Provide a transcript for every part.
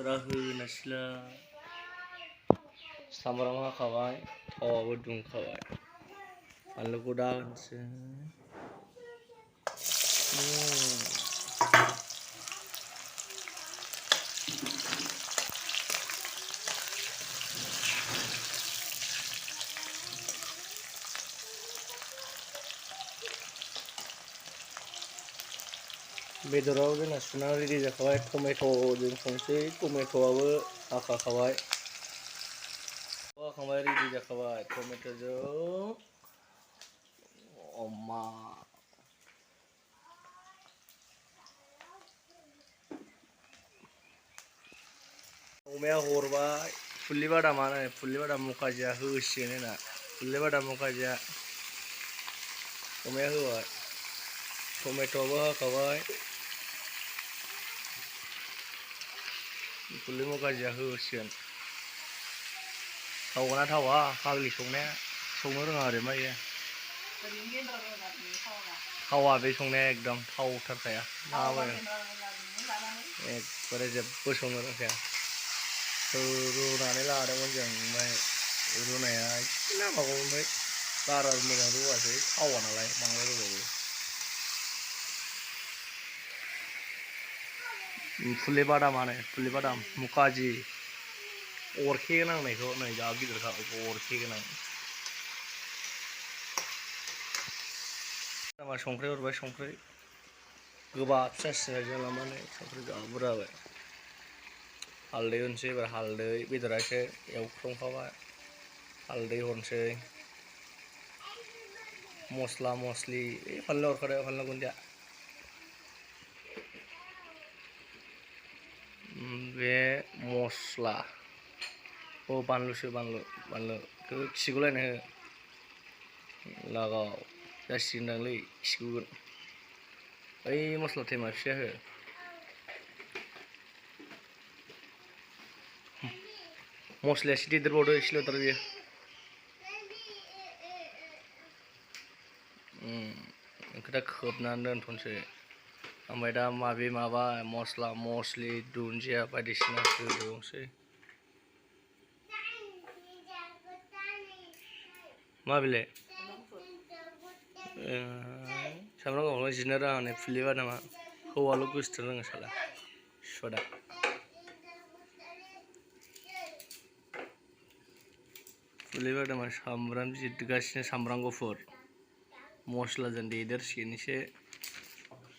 बेदरा होनोसैलाय सामब्राम हाखाबाय थावाबो दुंखाबाय बानलुखौ दा होनोसै बेदराव जोंना सुना रेडि जाखाबाय टमेट'जों संसै टमेट'आबो हाखाबाय हाखांबाय रेडि जाखाबाय टमेट'जों अमा अमाया हरबाय फुल्लि बादाम मुखाजिया होसिगोन जोंना फुल्लि बादाम मुखाजिया अमाया होबाय टमेट'आबो हाखाबाय फुल्लि मुखाजिया होसिगोन थावगोना थावा फाग्लि संनाया संनो रोङा आरो मायो थावा बे संनाया एकदम थावथारखाया एकबारे जेबो संनो रोंखाया रुनानै लादोंमोन जों ओमफ्राय रुनाया एसे नांबावगौ ओमफ्राय बारा मोजां रुवासै थावा नालाय बांद्राय रुबाबो फुल्लि बादाम मुखाजि अरखे नांनायखौ नै जा गिदिरखा अरखे गोनां संख्रि हरबाय संख्रि गोबाब जासिगोन जोंना माने संख्रि जा बुरजा होबाय हालदै होनोसै एबार हालदै बेदरा एसे एवख्रंखाबाय हालदै हरनोसै मस्ला मस्लि फानलु हरखादो फानलु गुन्दिया बे मस्ला बानलुसो बानलुखौ खिगुलायनो हो लागाव जासिगोनदांलै खिगुगोन ओइ मस्ला थेमा फिसाया हो मस्लाया एसे देदेरबावदो एसेल'द्राय बेयो बेखौ दा खोबनानै दोनथ'नोसै ओमफ्राय दा माबा मस्ला मस्लि दुन्दिया बायदिसिना होबावनोसै मा बेलाय सामब्राम गुफुरखौ जिनो रोङा नै फुल्लि बादामा हौवाल' गोसोथोनो रोङो साला सुवादा फुल्लि बादामा सामब्राम जिरगासिनो सामब्राम गुफुर मस्लाजों देदेरसिगोन एसे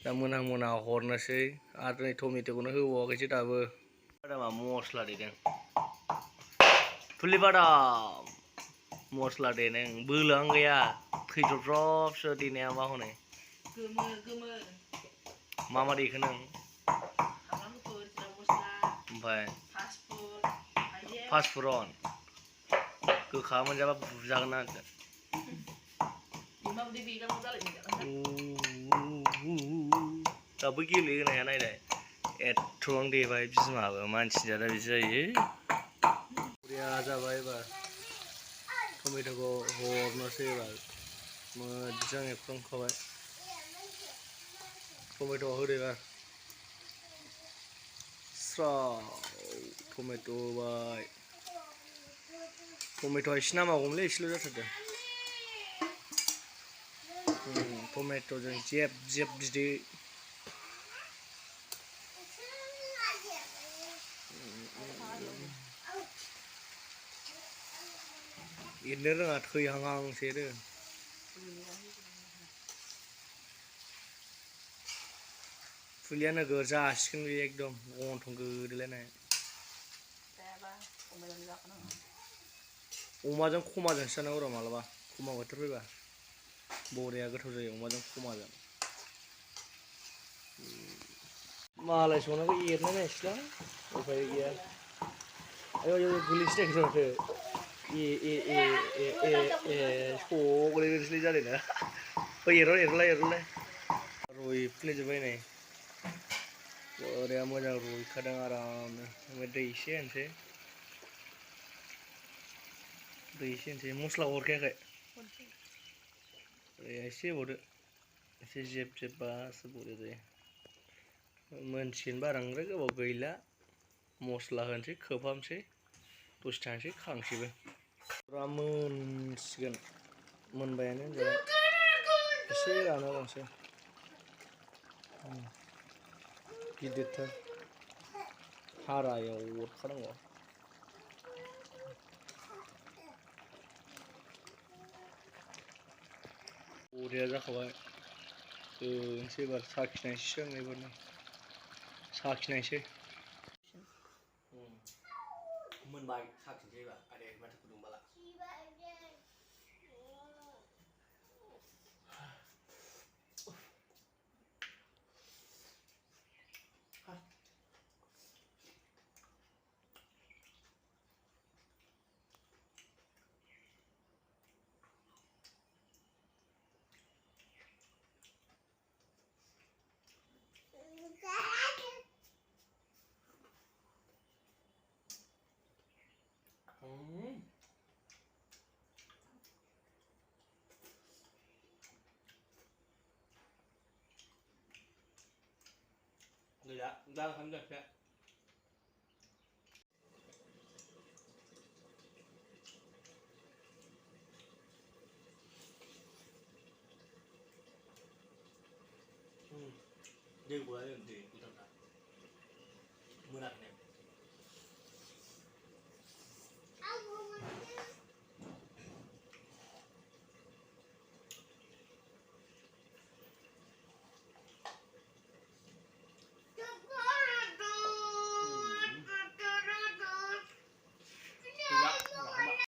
दा मोना हरनोसै आरो नै टमेट'खौनो होबावाखैसो दाबो बादामा मस्ला देदों फुल्लि बादाम मस्ला देदों बोलोआनो गैया थैद्रबसो देनाया मा हनै मा देखो नों ओमफ्राय पासफुरन गोखा मोनजाबा बुजागोन ना दाबो गेलेहोनो हाया नायलाय एथ'बां देबाय बिमाबो मानसि जादा बिदि जायो बरिया जाबाय एबार टमेट'खौ हरनोसै एबार मोजां एवख्रांखाबाय टमेट' होदो एबार स्राव टमेट' होबाय टमेट'आ एसे नांबावगौमोनलै एसेल' जाथारदों टमेट'जों जेब जेब बिदै एरनो रोङा थैहांहांसो फुलिया नोगोर जासिगोन बे एकदम गन्थं गोदोलायनाय अमाजों खमाजोंसो जानांगौ र' मालाबा खमा बोथोर फैबा बरिया गोथाव जायो अमाजों खमाजों मालाय संनायखौ एरनो नायसैलां उफाय गैया आयौ गोलैसै माथो गोलैनोसैलै जादोंना एरलाय रुइफ्लेजोब्बाय नै बरिया मोजां रुइखादों आरामनो ओमफ्राय दै एसे होनोसै मस्ला हरखायाखै एसे होबावदो एसे जेब जेबबासो बरिया जायो मोनसिगोन बांद्राय गोबाव गैला मस्ला होनोसै खोबहाबनोसै दसे थानोसै खांसैबो फुरा मोनसिगोन मोनबायानो जाबाय एसे रानो लांसै गिदिरथार हारायाव अरखानांगौ बरिया जाखाबाय होनोसै एबार साखिनायसै आं एबारनो साखिनायसै मोनबाय साखिनोसै एबार आरे माथो फुदुंबाला gila đang không được đấy đi vừa thì cũng thật là mưa nặng này